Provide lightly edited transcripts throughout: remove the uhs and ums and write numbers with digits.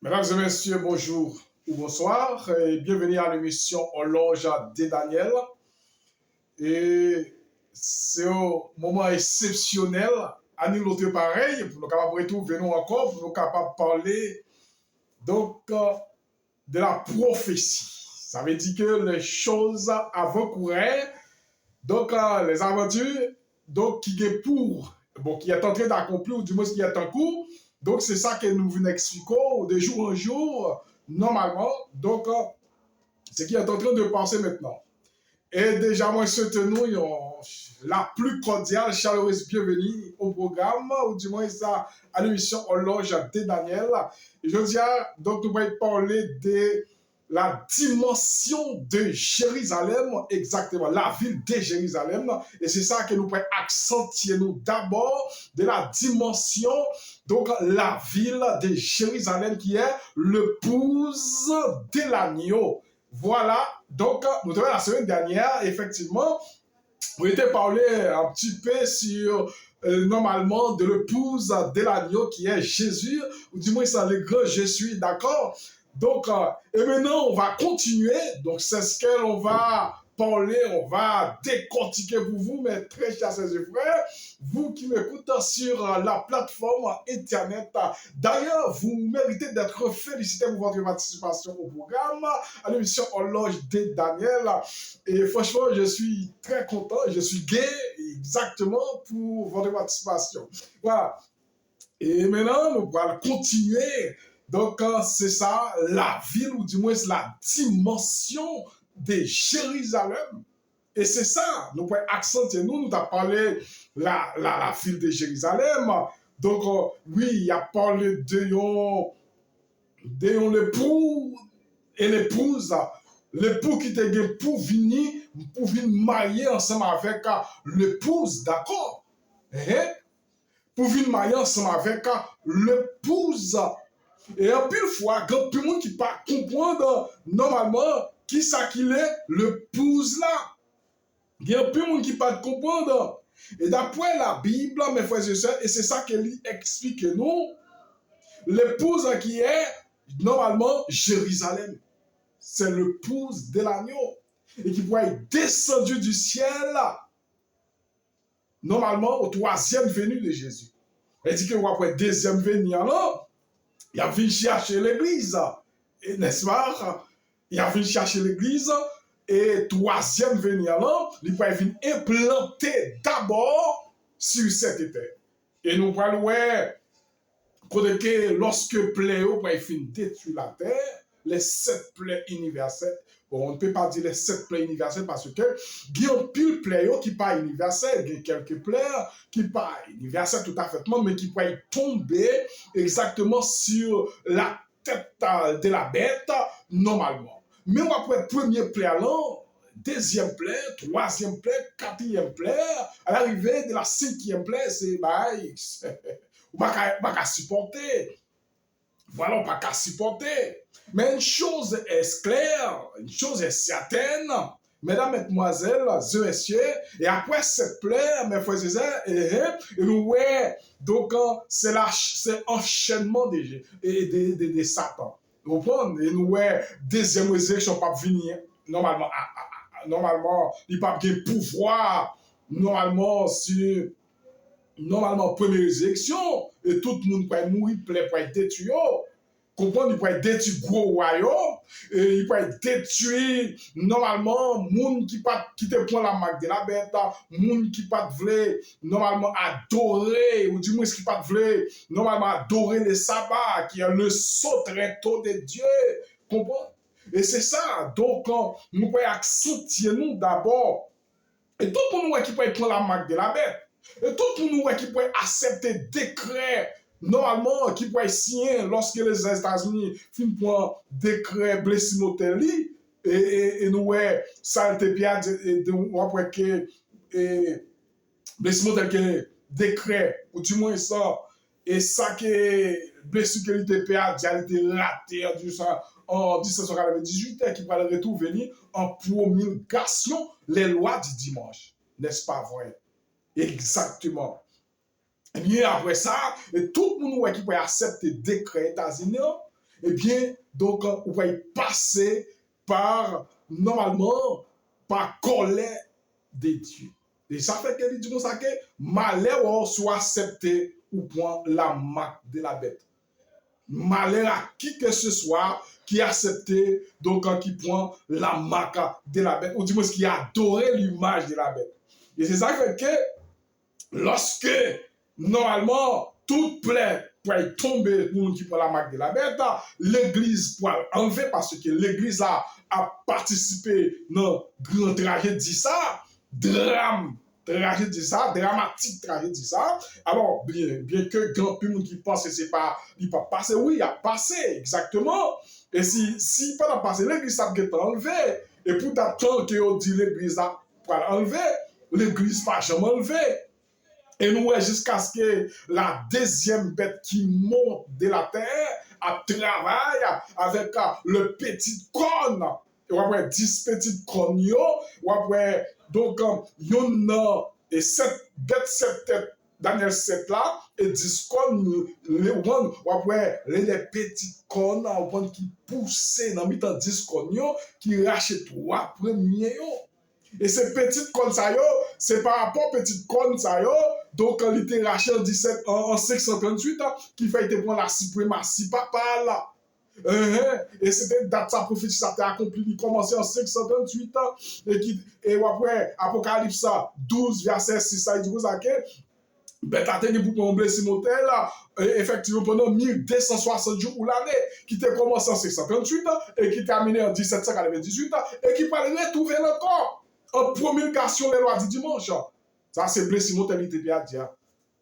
Mesdames et messieurs, bonjour ou bonsoir et bienvenue à l'émission Horloge de Daniel. Et c'est un moment exceptionnel à nous l'autre pareil, pour nous capables de retrouver nous encore, pour nous capables de parler de la prophétie. Ça veut dire que les choses avant-couraient, les aventures qui est qui est en train d'accomplir, ou du moins qui est en cours. Donc, c'est ça que nous venons expliquer de jour en jour, normalement. Ce qui est en train de passer maintenant. Et déjà, moi, je souhaite nous la plus cordiale, chaleureuse bienvenue au programme, ou du moins ça, à l'émission Horloge de Daniel. Et je dis, donc, nous allons parler de la dimension de Jérusalem, exactement, la ville de Jérusalem. Et c'est ça que nous pouvons accentuer nous d'abord de la dimension, donc la ville de Jérusalem qui est l'épouse de l'agneau. Voilà, donc nous avons la semaine dernière, effectivement, on était parlé un petit peu sur normalement de l'épouse de l'agneau qui est Jésus, ou du moins c'est le grand je suis, d'accord? Donc, et maintenant on va continuer, donc c'est ce que l'on va parler, on va décortiquer pour vous, mes très chers sœurs et frères, vous qui m'écoutez sur la plateforme Internet. D'ailleurs, vous méritez d'être félicité pour votre participation au programme, à l'émission Horloge de Daniel. Et franchement, je suis très content, je suis gai exactement pour votre participation. Voilà. Et maintenant, nous allons continuer. Donc, c'est ça, la ville, ou du moins la dimension de Jérusalem. Et c'est ça, nous pouvons accentuer, nous avons parlé la ville de Jérusalem. Donc, oui, il a parlé de l'époux et l'épouse. L'époux qui était pour venir marier ensemble avec l'épouse, d'accord? Pour venir marier ensemble avec l'épouse. Et un pile fois, quand tout le monde qui pas comprendre normalement qui ça qu'il est, l'épouse là. Il y a un peu de monde qui pas comprendre. Et d'après la Bible, mes frères et sœurs, et c'est ça qu'elle explique nous, l'épouse qui est normalement Jérusalem. C'est l'épouse de l'agneau. Et qui pourrait être descendue du ciel, normalement, au troisième venue de Jésus. Elle dit que après deuxième venue, alors, il a venu chercher l'église. N'est-ce pas? Il a venu chercher l'église. Et troisième venue, alors, il va venir implanter d'abord sur cette terre. Et nous parlons, que lorsque Pléo va finir détruire la terre, les 7 plaies universelles. Bon, on ne peut pas dire les 7 plaies universelles parce que il y a un pile pléau qui pas universel, il y a quelques plaies qui pas universelles tout à fait, mais qui peuvent tomber exactement sur la tête de la bête normalement. Mais après premier plaie alors, deuxième plaie, troisième plaie, quatrième plaie, à l'arrivée de la cinquième plaie, c'est on va pas supporter. Voilà, on ne peut pas supporter. Mais une chose est claire, une chose est certaine, mesdames, mesdemoiselles, messieurs, et après cette plaie, mes frères et sœurs, et nous, ouais, donc c'est l'enchaînement de Satan. Vous comprenez? Et nous, ouais, deuxième résurrection pas venir, normalement, il n'y a pas de pouvoir, normalement, première résurrection, et tout le monde peut mourir, peut être détruit. Comprendre, il peut être détruit gros royaume, et il peut être détruit, normalement, monde qui te prend la marque de la bête, monde qui pas voulait, normalement, adorer, ou du moins, qui pas voulait, normalement, adorer le sabbat, qui est le saut très tôt de Dieu. Comprendre? Et c'est ça, donc, nous pouvons accentuer nous d'abord, et tout le monde qui peut prendre la marque de la bête. Et tout le monde qui peut accepter décret, normalement, qui peut signer lorsque les États-Unis finissent pour décret Blessimotelli, et nous, ça a été bien, et après que Blessimotelli décret, ou du moins ça, et ça que Blessimotelli a été raté en 1798, qui va le retour venir en promulgation les lois du dimanche. N'est-ce pas vrai? Exactement. Et bien après ça, et tout le monde qui peut accepter le décret États-Unis, eh bien, donc, vous pouvez passer par, normalement, par colère de Dieu. Et ça fait que dit comme ça que malheur soit accepté ou point la marque de la bête. Malheur à qui que ce soit qui a accepté, donc qui prend la marque de la bête, ou du moins qui a adoré l'image de la bête. Et c'est ça qui fait que lorsque, normalement, toute plaie pour tomber pour nous qui prend la marque de la bête, l'église pour enlever parce que l'église a participé dans grand tragédie ça, drame, tragédie ça, dramatique tragédie ça. Alors, bien que grand monde qui pense que c'est pas, il pas passé, oui, il a passé, exactement. Et si pas passé, l'église a été enlevée. Et pour tant que on dit l'église a enlevé, l'église pas jamais enlevée. Et nous, jusqu'à ce que la deuxième bête qui monte de la terre a travaillé avec le petit corne. Et après 10 petites cornes, après, donc, et cette bête, cette tête, Daniel 7 là, et 10 cornes, après, les petites cornes, qui poussaient dans le 10 cornes, qui rachètent 3 premiers. Et ces petites cornes, c'est par rapport aux petites cornes, donc il était racheté en 538, qui fait été prendre la suprématie papale. Et c'était date sa prophétie, ça a été accompli, il commençait en 538, et après, Apocalypse 12, verset 6, ça dit ça que, ben, t'as tenu pour tomber ce motel là, effectivement pendant 1260 jours ou l'année, qui était commencé en 538, et qui terminé en 1798, et qui parlait retrouver encore. En promulgation des lois du dimanche. Ça, c'est blessé mortalité bien dire.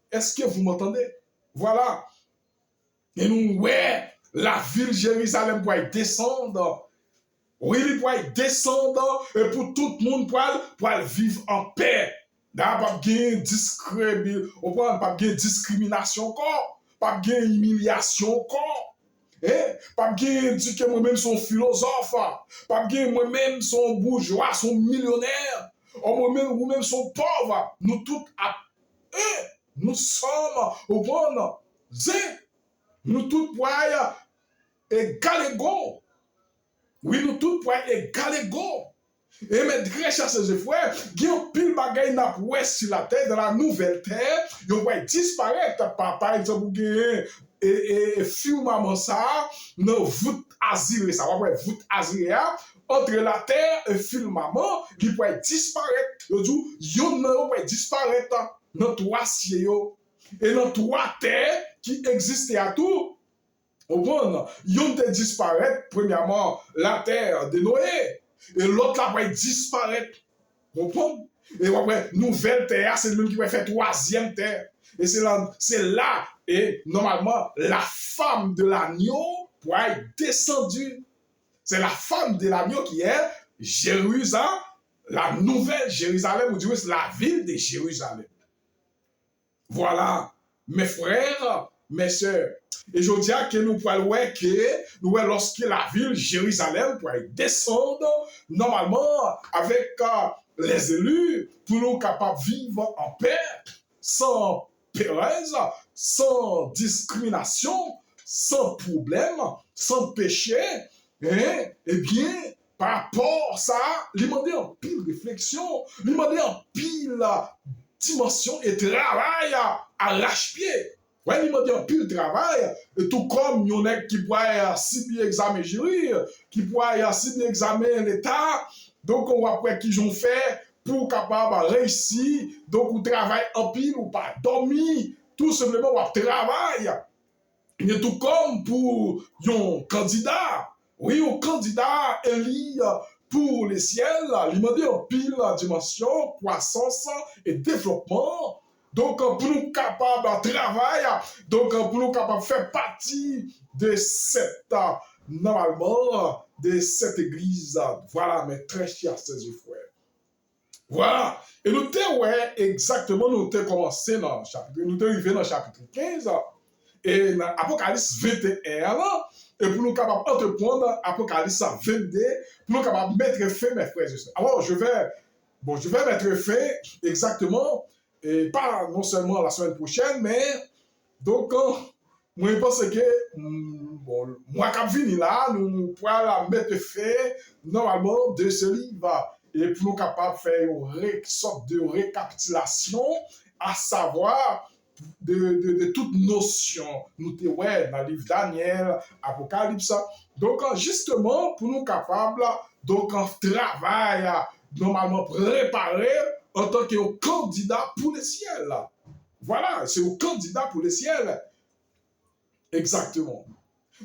Est-ce que vous m'entendez? Voilà. Et nous, ouais, la ville Jérusalem pour descendre. Oui, il pour descendre et pour tout le monde pour vivre en paix. Pas de discrimination encore, pas de humiliation encore. Pas bien dire que moi-même son philosophe, pas bien moi-même son bourgeois, son millionnaire, moi-même son pauvre. Nous tous, nous sommes au bon, nous tous pour égal égaux. Oui, nous tous pour égal égaux. Et mes très chers frères, il y a un pile bagaille n'a pas sur la terre, dans la nouvelle terre, il va disparaître par exemple, et firmament ça, dans voûte asile, ça va voûte asile, entre la terre et firmament, il va disparaître. Il va disparaître dans trois cieux et dans trois terres qui existent à tout. Au bon, il va disparaître, premièrement, la terre de Noé. Et l'autre là va disparaître. Comprends? Et après, nouvelle terre, c'est lui qui va faire troisième terre. Et c'est là, et normalement, la femme de l'agneau pourra être descendue. C'est la femme de l'agneau qui est Jérusalem, la nouvelle Jérusalem, ou du moins la ville de Jérusalem. Voilà, mes frères, mes sœurs. Et je dis que nous pouvons voir que lorsque la ville Jérusalem pourrait descendre normalement avec les élus pour nous capables de vivre en paix, sans pérèse, sans discrimination, sans problème, sans péché. Eh bien, par rapport à ça, il m'a dit en pile réflexion, il m'a dit en pile dimension et travail à arrache-pied. Ouais, il m'a dit un pile travail, et tout comme il y en a qui pourraient si bien examiner jury, qui pourraient si bien examiner l'État, donc on va voir qu'ils ont fait pour capable réussir, donc on travaille en pile ou pas dormir, tout simplement on travaille. Et tout comme pour un candidat, oui, un candidat élu pour les ciels, il m'a dit en pile dimension, croissance et développement. Donc, pour nous capables de travailler, donc pour nous capables de faire partie de cette, normalement, de cette église. Voilà, mes très chers sœurs et frères. Voilà. Et nous avons exactement, nous avons commencé dans le chapitre, nous sommes arrivés dans le chapitre 15, et dans Apocalypse 21, et pour nous capables d'entreprendre Apocalypse 22, pour nous capables de mettre fin, mes frères et sœurs. Alors, je vais mettre fin exactement. Et pas non seulement la semaine prochaine, mais donc, moi, je pense que, bon, moi, quand je là, nous pourrons la mettre fait, normalement, de ce livre. Et pour nous capables de faire une sorte de récapitulation, à savoir, de toute notion. Nous te ouais, dans le livre Daniel, Apocalypse. Donc, justement, pour nous capables, donc, en travail, normalement préparé en tant que candidat pour le ciel. Voilà, c'est un candidat pour le ciel. Exactement.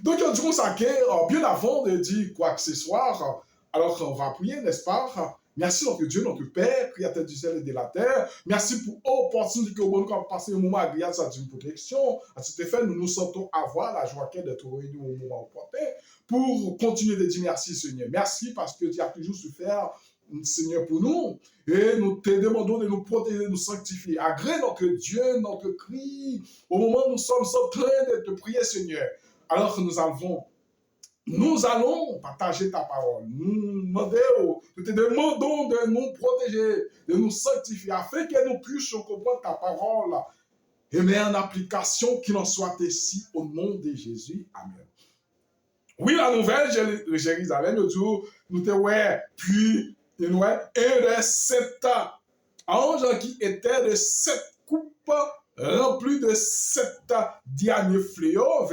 Donc, on dit comme ça que, bien avant de dire quoi que ce soit, alors on va prier, n'est-ce pas? Merci notre Dieu, notre Père, créateur du ciel et de la terre. Merci pour l'opportunité que nous avons passé un moment agréable à une protection. À cet effet, nous nous sentons avoir la joie d'être réunis au moment opportun pour continuer de dire merci, Seigneur. Merci parce que tu as toujours su faire, Seigneur, pour nous. Et nous te demandons de nous protéger, de nous sanctifier. Agrée notre Dieu, notre cri, au moment où nous sommes en train de te prier, Seigneur. Alors que nous allons partager ta parole. Nous te demandons de nous protéger, de nous sanctifier, afin que nous puissions comprendre ta parole et mettre en application qu'il en soit ainsi au nom de Jésus. Amen. Oui, la nouvelle Jérusalem, nous te ouais, puis nous un de 7 anges qui était de 7 coupes rempli de 7 derniers fléaux,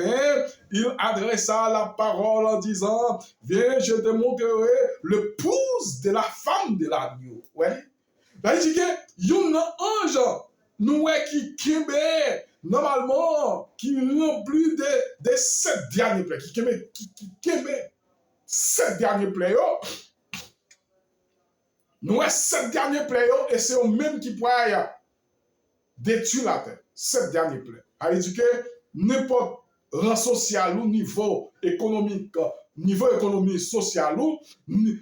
il adressa la parole en disant, viens, je te montrerai le pouce de la femme de l'agneau. Ouais. Là, il dit que, il y a un ange, nous, qui normalement, qui remplit de 7 derniers plaies, qui 7 derniers plaies, nous, 7 derniers plaies, et c'est eux même qui pourraient détruire la terre. 7 derniers plaies. Ça veut dire que n'importe rang social ou niveau économique social ou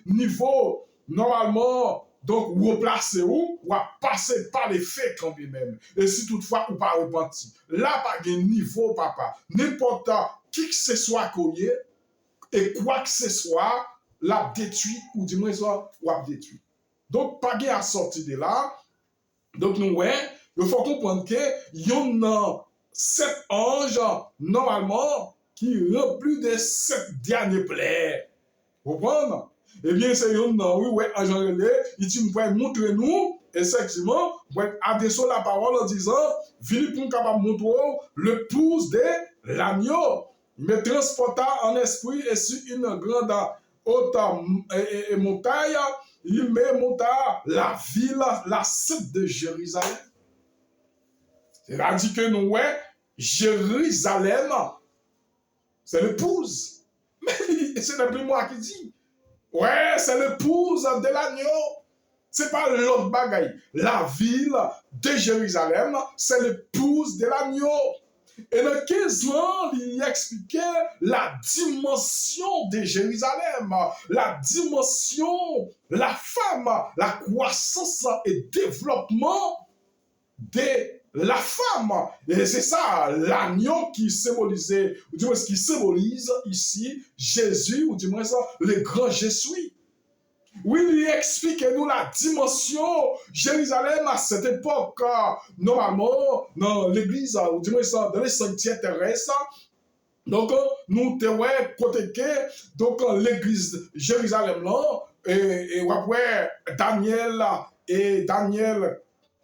niveau normalement donc ou placé ou passer par les faits quand même. Et si toutefois ou pas repenti. Là pas de niveau papa. N'importe qui que ce soit collier et quoi que ce soit l'a détruit ou du moins soit ou a détruit. Donc pas de à sortir de là. Donc nous ouais il faut comprendre que y en a 7 anges, normalement, qui remplis de 7 derniers plaies. Vous comprenez? Eh bien, c'est un oui, ouais, ange relais, il dit, vous pouvez montrer nous, effectivement, vous pouvez adresser la parole en disant, venez pour nous capable montrer le pouce de l'agneau. Il me transporta en esprit et sur une grande haute montagne, il me monta la ville, la sainte de Jérusalem. C'est-à-dire que nous, ouais, Jérusalem, c'est l'épouse. Mais ce n'est plus moi qui dis. Ouais, c'est l'épouse de l'agneau. C'est pas l'autre bagaille. La ville de Jérusalem, c'est l'épouse de l'agneau. Et dans 15 ans, il expliquait la dimension de Jérusalem, la dimension, la femme, la croissance et développement de la femme. Et c'est ça, l'agneau qui symbolisait, ou du moins qui symbolise ici Jésus, ou du moins ça, le grand Jésus. Oui, il explique nous la dimension Jérusalem à cette époque, normalement, dans l'église, ou du moins ça, dans les sanctuaires terrestres. Donc, nous te ouais, côté que, donc l'église Jérusalem là, et ouais,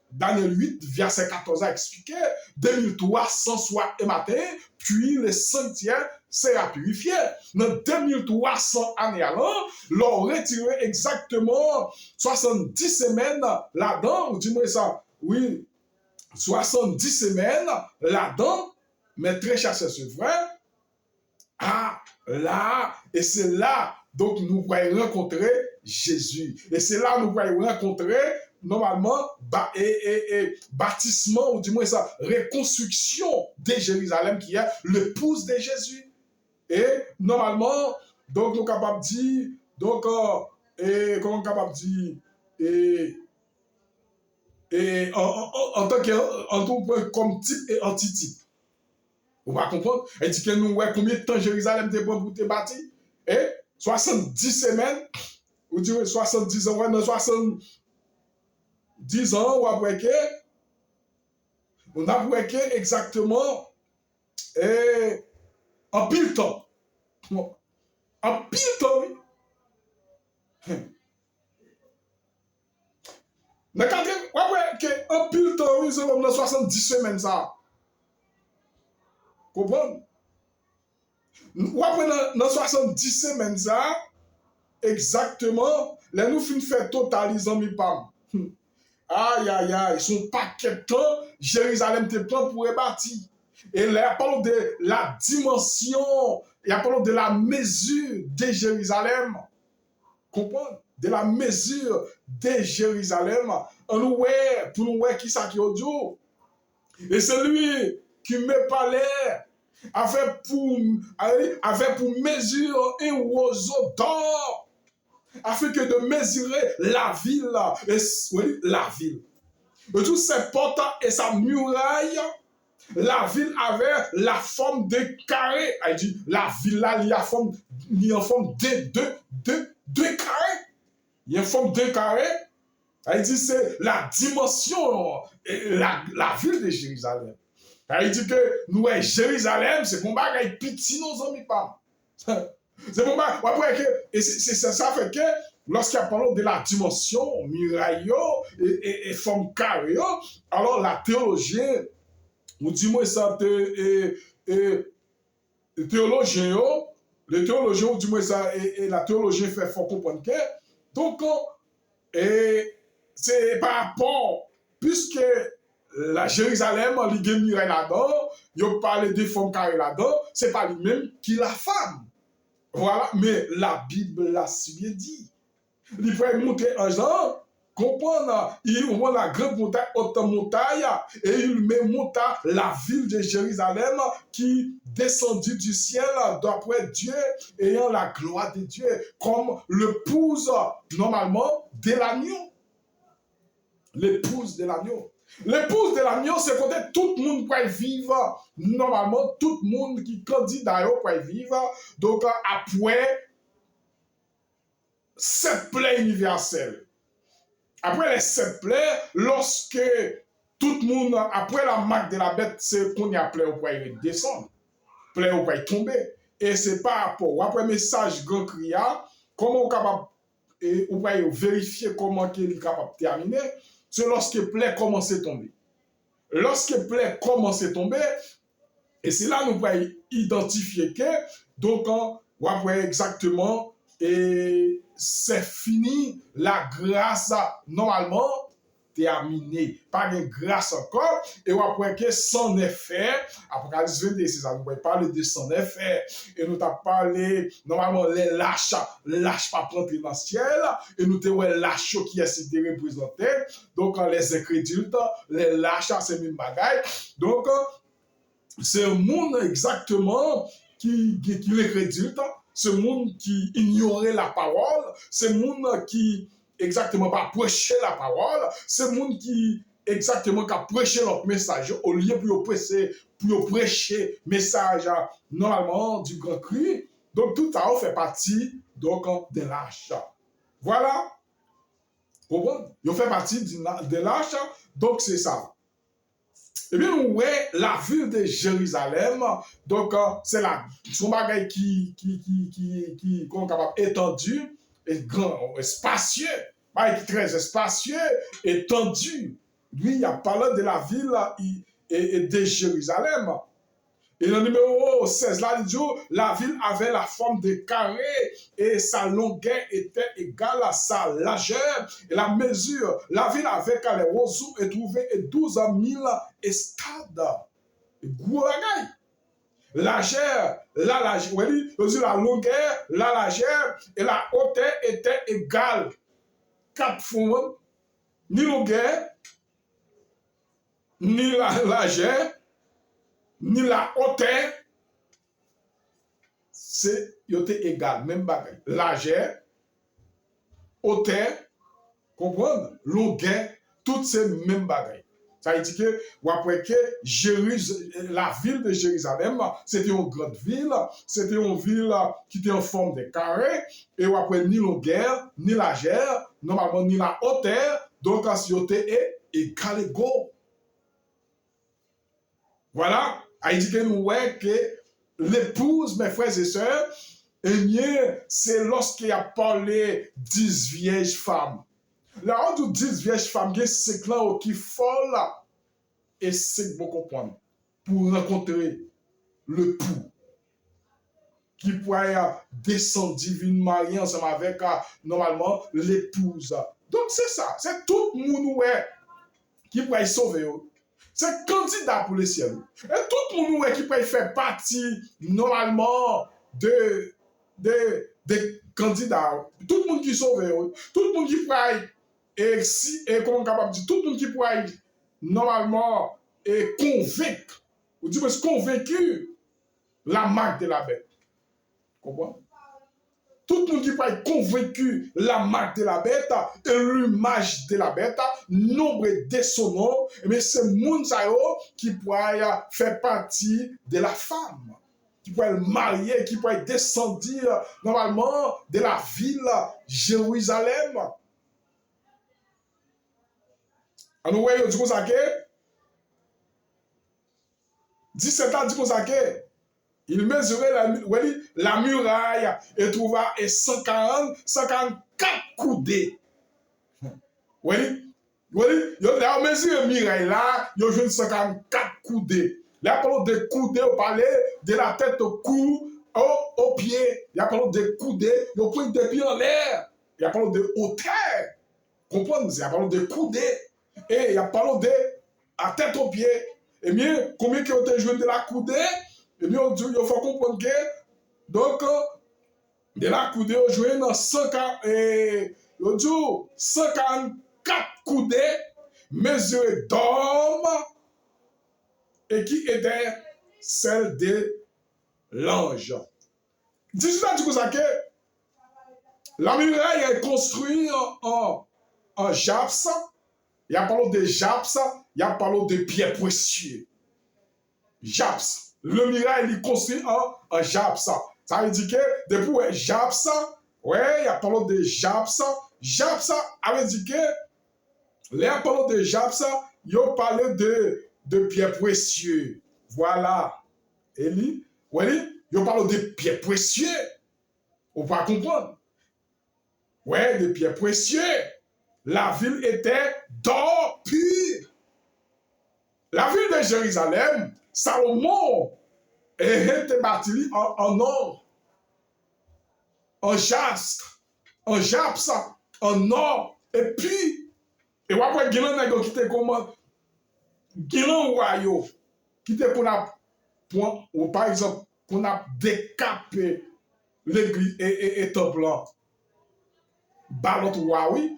Daniel 8, verset 14 a expliqué, 2300 soirs et matin, puis les sanctuaires sera purifié. Dans 2300 années alors, l'on retiré exactement 70 semaines là-dedans, ou du moins ça, oui, 70 semaines là-dedans, mais très cher c'est vrai. Ah, là, et c'est là, donc nous voyons rencontrer Jésus. Et c'est là nous voyons rencontrer normalement, bâtissement, ou du moins ça, reconstruction de Jérusalem qui est l'épouse de Jésus. Et normalement, donc nous sommes capables de dire, donc, comment capable de dire, et en tant que, comme type et antitype. Vous va comprendre? Elle dit que nous, ouais, combien de temps Jérusalem était bon pour te bâtir? Et 70 semaines, ou du moins 70 ans, ouais, non, 70 ans, ou après que, on a breaké exactement, et En pile temps. En pile temps, oui. Mais quand en pile temps, oui, c'est comme dans 70 semaines, ça. Comprends? Ou après, dans 70 semaines, ça, exactement, là, nous finissons faire totaliser mi pam. Aïe, aïe, aïe, son paquet de temps, Jérusalem te prend pour rebâtir. Et là, il parle de la dimension, il parle de la mesure de Jérusalem. Comprendre? De la mesure de Jérusalem. On nous voit, pour nous voir qui ça qui est audio. Et celui qui me parlait avait pour mesure un oiseau d'or, afin que de mesurer la ville, oui, la ville. De toutes ses portes et sa muraille, la ville avait la forme de carré. Elle dit, la ville là, il y a en forme de carré. Il y a une forme de carré. Elle dit, c'est la dimension, la ville de Jérusalem. Elle dit que nous, Jérusalem, c'est pour bagay petit, nos amis, pas. C'est pour bagay. Après, et ça fait que, lorsqu'il y a parlé de la dimension, muraille et forme carré, alors la théologien, ou dis-moi ça, théologien, le théologien, ou dis-moi ça, et la théologien fait fort comprendre que, donc, c'est par rapport, puisque la Jérusalem, il y a une muraille là-dedans, il parle de forme carrée là-dedans, c'est pas lui-même qui la femme. Voilà, mais la Bible l'a si bien dit. Il faut monter un genre, comprendre, il voit la grande montagne, haute montagne, et il met monter la ville de Jérusalem qui descendit du ciel d'après Dieu, ayant la gloire de Dieu, comme l'épouse, normalement, de l'agneau. L'épouse de l'agneau. L'épouse de l'agneau, c'est quand tout le monde peut vivre. Normalement, tout le monde qui candidat peut vivre. Donc, après, 7 plaies universelles. Après les 7 plaies, lorsque tout le monde, après la marque de la bête, c'est qu'on y a plaie au point descendre. Plaie au point tomber. Et c'est par rapport, après message grand cria, comment on est capable, et on va vérifier comment il est capable de terminer. C'est lorsque plaie commence à tomber. Lorsque plaie commence à tomber, et c'est là que nous pouvons identifier que, donc, on va voir exactement, et c'est fini, la grâce, normalement, terminée. Pas de grâce encore, et on va voir que son effet, Apocalypse 22, c'est ça, nous pouvons parler de son effet, et nous avons parlé, normalement, les lâches pas rentrer dans le ciel, et nous avons lâches qui est représenté, donc les incrédules, les lâches, c'est même bagaille, donc, c'est un monde exactement qui les crédite, ce monde qui ignorait la parole, ce monde qui exactement pas prêcher la parole, ce monde qui exactement qui a prêché leur message au lieu pour prêcher message normalement du grand cri. Donc tout ça fait partie donc de lâche. Voilà. Comprends? Il fait partie de lâche, donc c'est ça. Eh bien, nous voyons la ville de Jérusalem, donc c'est son bagage qui est capable étendu, et grand, spacieux, très spacieux, étendu. Lui, il a parlé de la ville et de Jérusalem. Et le numéro 16, là, il dit, la ville avait la forme de carré et sa longueur était égale à sa largeur et la mesure. La ville avec les roseaux est trouvée 12 000 estades. Largeur, la longueur, la largeur et la hauteur étaient égales. 4 fois, ni longueur, ni la largeur, ni la hauteur, c'est égal, même bagaille. Largeur, hauteur, comprendre, longueur, toutes ces mêmes bagailles. Ça veut dire que, après que la ville de Jérusalem, c'était une grande ville, c'était une ville qui était en forme de carré, et après, ni longueur, ni largeur, normalement, ni la hauteur, donc, si était égal égaux. Voilà. Il dit que nous voyons que l'épouse, mes frères et sœurs, eh bien, c'est lorsqu'il a parlé 10 vieilles femmes. Là, on dit 10 vieilles femmes, c'est là qui folle et c'est beaucoup comprendre pour rencontrer le pou qui pourrait descendre divinement marier ensemble avec normalement l'épouse. Donc c'est ça, c'est tout le monde qui pourrait sauver. C'est candidat pour le ciel. Et tout le monde qui pourrait faire partie normalement des candidats. Tout le monde qui sauve. Tout le monde qui pourrait comment capable de dire, tout le monde qui pourrait normalement convaincre, ou du moins convaincu la marque de la bête. Comprends? Tout le monde qui pourrait être convaincu la marque de la bête et l'image de la bête, nombre de son nom, mais c'est monde qui pourrait faire partie de la femme, qui pourrait être marié, qui pourrait descendre normalement de la ville Jérusalem. Alors, vous voyez, du coup, ça 17 ans, du coup, ça il mesurait la muraille et trouva 144 coudées. Oui, il a mesuré la muraille là, il a joué 144 coudées. Là, parlons de coudées, on parlait de la tête au cou, au pied. Il a parlé de coudées, il a pris des pieds en l'air. Il a parlé de hauteur. Comprenez? Il a parlé de coudées. Et il a parlé de la tête au pied. Eh bien, combien qui ont été joué de la coudée? Eh bien, il faut comprendre que, donc, de la coudée, on jouait dans 144 coudées mesurées d'hommes et qui étaient celles de l'ange. 18 ans, du coup, ça que la muraille est construite en japs. Il y a parlé de japs, il y a parlé de pierres précieuses. Japs. Le muraille est construit en japs. Ça veut dire que depuis japs, ouais, il y a parlé de japs. Japs avait dit que les parlé de japs, ils ont parlé de pierres précieuses. Voilà. Eli, ouais, ils ont parlé de pierres précieuses. On va comprendre. Ouais, de pierres précieuses. La ville était d'or pur. La ville de Jérusalem, Salomon était bâti en or, en jastre, en japs, en or. Et puis, et après, il y a qui était comment? Guinan royaux, qui était pour par exemple, qu'on a décapé l'église et temple là. Balot roi, oui,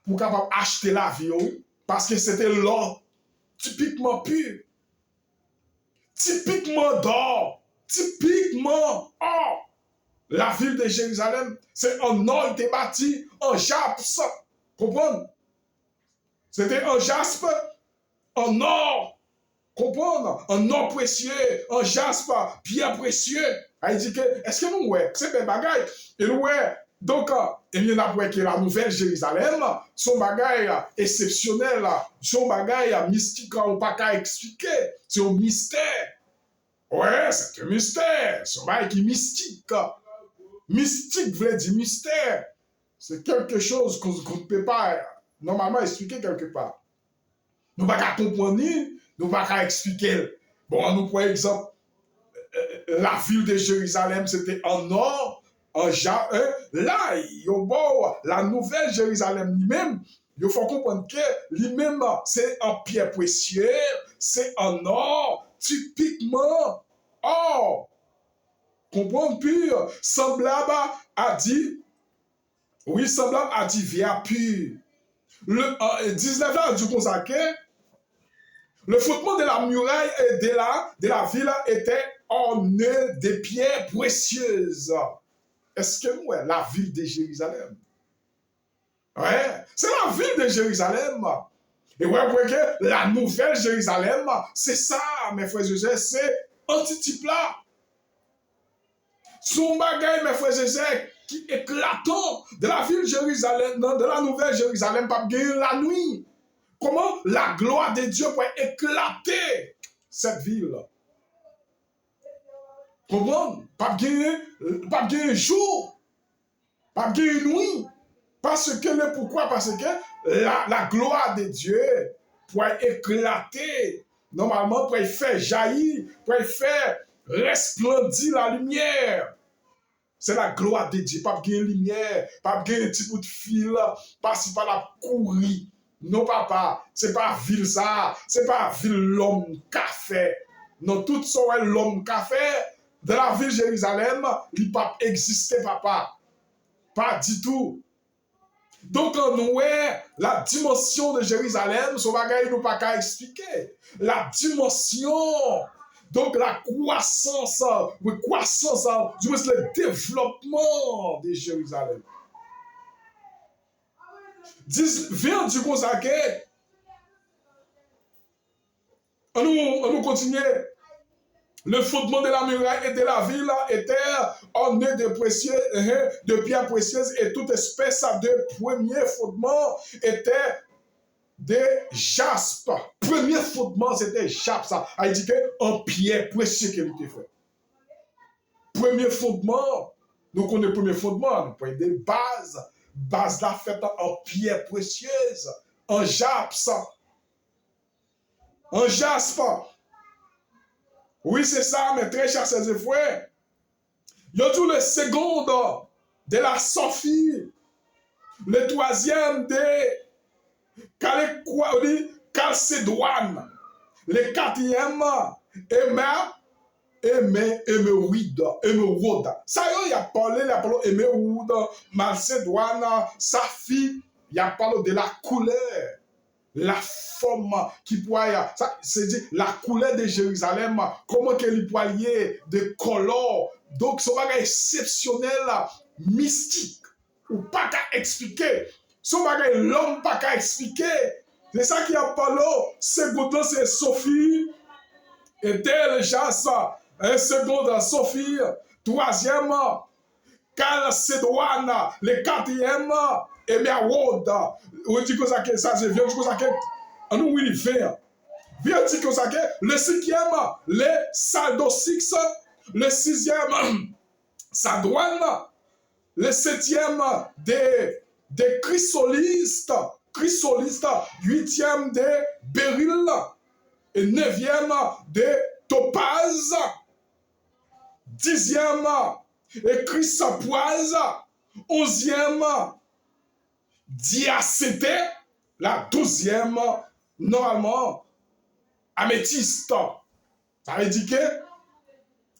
pour capable acheter la vie, oui, parce que c'était l'or typiquement pur. Typiquement d'or, typiquement or. La ville de Jérusalem, c'est en or, était bâti en japs. Comprenez? C'était en jaspe, en or. Comprenez? En or précieux, en jaspe, pierre précieux. Il dit que, est-ce que nous, ouais, c'est des bagailles? Et nous, ouais, donc, il y en a pour que la nouvelle Jérusalem, son bagaille exceptionnel, son bagaille mystique, on ne peut pas expliquer. C'est un mystère. Ouais, c'est un mystère. C'est un bagaille qui est mystique. Mystique veut dire mystère. C'est quelque chose qu'on ne peut pas normalement expliquer quelque part. Nous ne pouvons pas comprendre, nous ne pouvons pas expliquer. Bon, nous, par exemple, la ville de Jérusalem, c'était en or. Là, la nouvelle Jérusalem lui-même, il faut comprendre que lui-même, c'est en pierre précieuse, c'est en or, typiquement or. Comprendre pur, semblable à dit, oui, semblable à dit via pur. Le 19 ans du consacré, le fondement de la muraille et de la ville était orné de pierres précieuses. Est-ce que nous, la ville de Jérusalem? Ouais, c'est la ville de Jérusalem. Et ouais, pour que la nouvelle Jérusalem, c'est ça, mes frères et sœurs, c'est antitype là. Son bagage, mes frères et sœurs, qui éclatant de la ville de Jérusalem, de la nouvelle Jérusalem, pas gagner la nuit. Comment la gloire de Dieu peut éclater cette ville? Comprendre? Pas gagner jour, pas gagner nuit. Parce que pourquoi? Parce que la gloire de Dieu pour éclater, normalement, pour faire jaillir, pour faire resplendir la lumière. C'est la gloire de Dieu. Pas de lumière, pas de petit bout de fil, pas si pas la courir. Non, papa, c'est pas ville ça, c'est pas ville l'homme café. Non, tout ça, l'homme café, de la ville Jérusalem, il pas existé, papa. Pas du tout. Donc, nous, la dimension de Jérusalem, ce bagage nous pas qu'à expliquer. La dimension, donc la croissance, du moins le développement de Jérusalem. Viens du consacré. On nous continue. Le fondement de la muraille et de la ville était orné de pierres précieuses et toute espèce de premier fondement était de jaspe. Premier fondement, c'était jaspe. Ça a dit qu'en pierre précieuse qu'il était fait. Premier fondement, nous connaissons le premier fondement, nous prenons des bases. Base là faite en pierre précieuse, en jaspe. En jaspe. Oui, c'est ça, mes très chers sœurs et frères. Il y a tout le second de la Sophie. Le troisième de Calcédoine. Le quatrième, émeraude. Ça, il y a parlé émeraude, Macédoine, Saphir. Il y a parlé de la couleur. La forme qui pourrait, c'est dire la couleur de Jérusalem, comment qu'elle pourrait lier de couleurs. Donc, ce bagage exceptionnel, mystique, ou pas qu'à expliquer. Ce bagage, l'homme pas qu'à expliquer. C'est ça qui a parlé. Second, c'est Sophie, était le chasse. Un second, Sophie. Troisième, Calcédoine. Le quatrième, émeraude. On dit que ça, c'est vieux, on nous il vient. Viens dire que ça, le cinquième, les Sardosix, le sixième, Sardoine, le septième, des chrysolistes, huitième, des béryl, et neuvième, des topaz, dixième, et chrysopoise, onzième, diacété, la douzième, normalement, améthyste. Ça veut dire que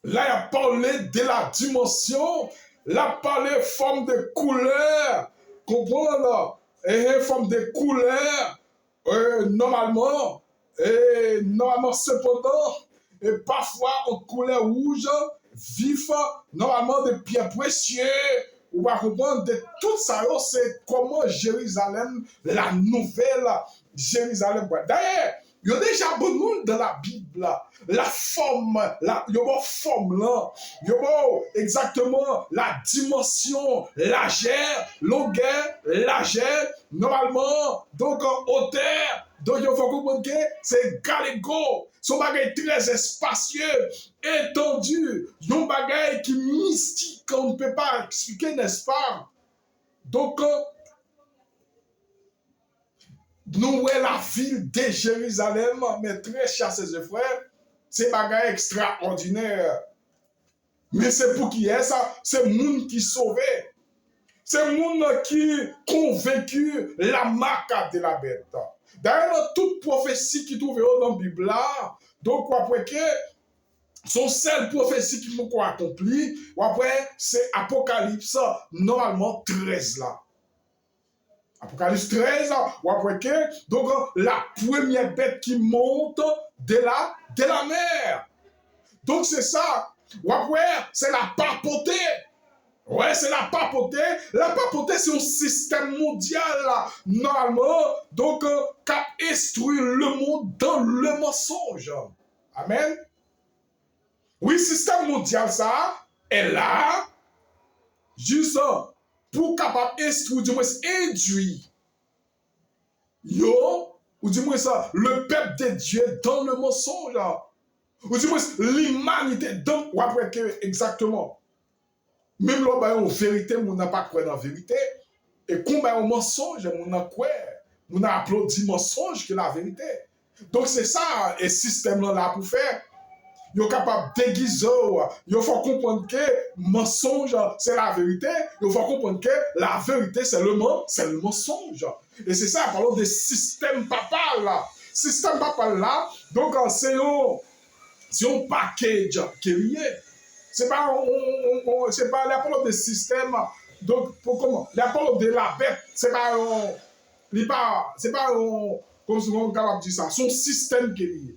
là, il a parlé de la dimension, il a parlé de forme de couleur, comprendre, et forme de couleur, normalement, cependant, et parfois en couleur rouge, vif, normalement de pierres précieuses. On va comprendre de tout ça, c'est comment Jérusalem, la nouvelle Jérusalem. D'ailleurs, il y a déjà beaucoup de monde dans la Bible, la forme, il y a une forme là, il y a exactement la dimension, largeur, longueur, largeur, normalement, donc en hauteur. Donc, il faut comprendre que c'est galégo. Son bagage très spacieux, étendu. Un bagage qui est mystique, qu'on ne peut pas expliquer, n'est-ce pas? Donc, nous, la ville de Jérusalem, mes très chers et frères, c'est un bagage extraordinaire. Mais c'est pour qui est ça? C'est le monde qui sauvait. C'est le monde qui convaincu la marque de la bête. D'ailleurs, toute prophétie qui trouve dans la Bible, donc après que son seule prophétie qui nous accompli, après c'est Apocalypse, normalement 13 là. Apocalypse 13, ou après que, donc la première bête qui monte de la mer. Donc c'est ça. Ou après, c'est la papauté. Ouais, c'est la papauté. La papauté, c'est un système mondial, là, normalement, donc, qui a instruit le monde dans le mensonge. Amen. Oui, système mondial, ça, est là, juste pour capable instruire, du moins, induire, ou du moins, ça, le peuple de Dieu dans le mensonge. ou du moins l'humanité. Donc, ou après que, exactement, même là, bah, en vérité, on n'a pas quoi dans la vérité. Et combien un mensonge, on a quoi? On a applaudi mensonge que la vérité. Donc, c'est ça, et système là pour faire. Ils sont capables de déguiser. Il faut comprendre que mensonge, c'est la vérité. Il faut comprendre que la vérité, c'est le mensonge. Et c'est ça, parlons de système papal là. Système papal là, donc c'est un package qui est lié. C'est pas, la parole de système, donc pour comment? La parole de la bête, c'est pas comme souvent on est capable de dire ça, son système qui est lié.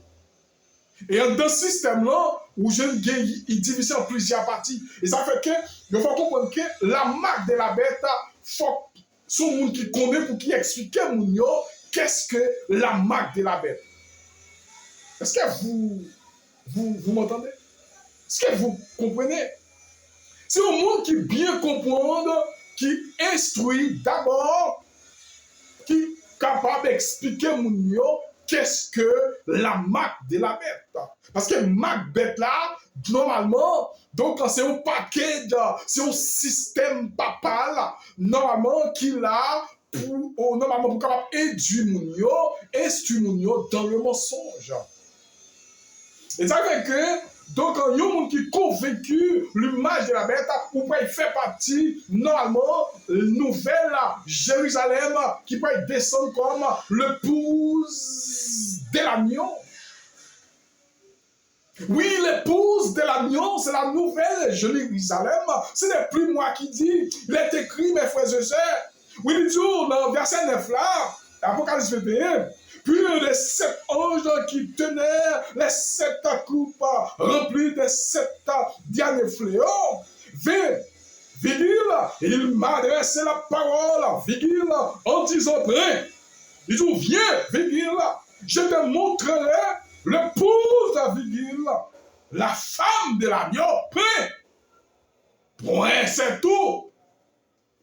Et dans ce système-là, où je il divise en plusieurs parties. Et ça fait que, il faut comprendre que la marque de la bête, faut son monde qui connaît pour qui expliquer qu'est-ce que la marque de la bête. Est-ce que vous m'entendez? Est-ce que vous comprenez? C'est un monde qui bien comprend, qui instruit d'abord, qui est capable d'expliquer qu'est-ce que la marque de la bête. Parce que marque bête là, normalement, donc c'est un package, c'est un système papal, normalement, qu'il a normalement pour capable instruire dans le mensonge. Et ça fait que, donc, il y a un monde qui est convaincu, l'image de la bête, ou peut faire partie, normalement, nouvelle Jérusalem, qui peut descendre comme l'épouse de l'agneau. Oui, l'épouse de l'agneau, c'est la nouvelle Jérusalem. Ce n'est plus moi qui dis. Il est écrit, mes frères et sœurs. Oui, il dit, dans verset 9 là, Apocalypse 21, puis les 7 anges qui tenaient les 7 coupes remplies des 7 derniers fléaux, virgule, il m'adressait la parole, virgule, en disant, prêt. Il dit, viens, virgule, je te montrerai l'épouse, virgule, la femme de l'agneau, prêt. Point, c'est tout.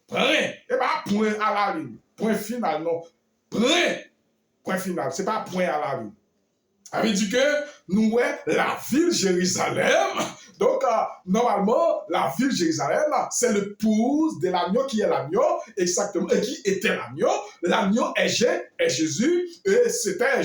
Prêt. Et pas point à la ligne. Point final, non. Prêt. Point final. C'est pas point à la ligne. Ça veut dire que nous, ouais, la ville Jérusalem, donc normalement, la ville Jérusalem, c'est l'épouse de l'agneau qui est l'agneau, exactement, et qui était l'agneau. L'agneau est Jésus, et c'était Jésus.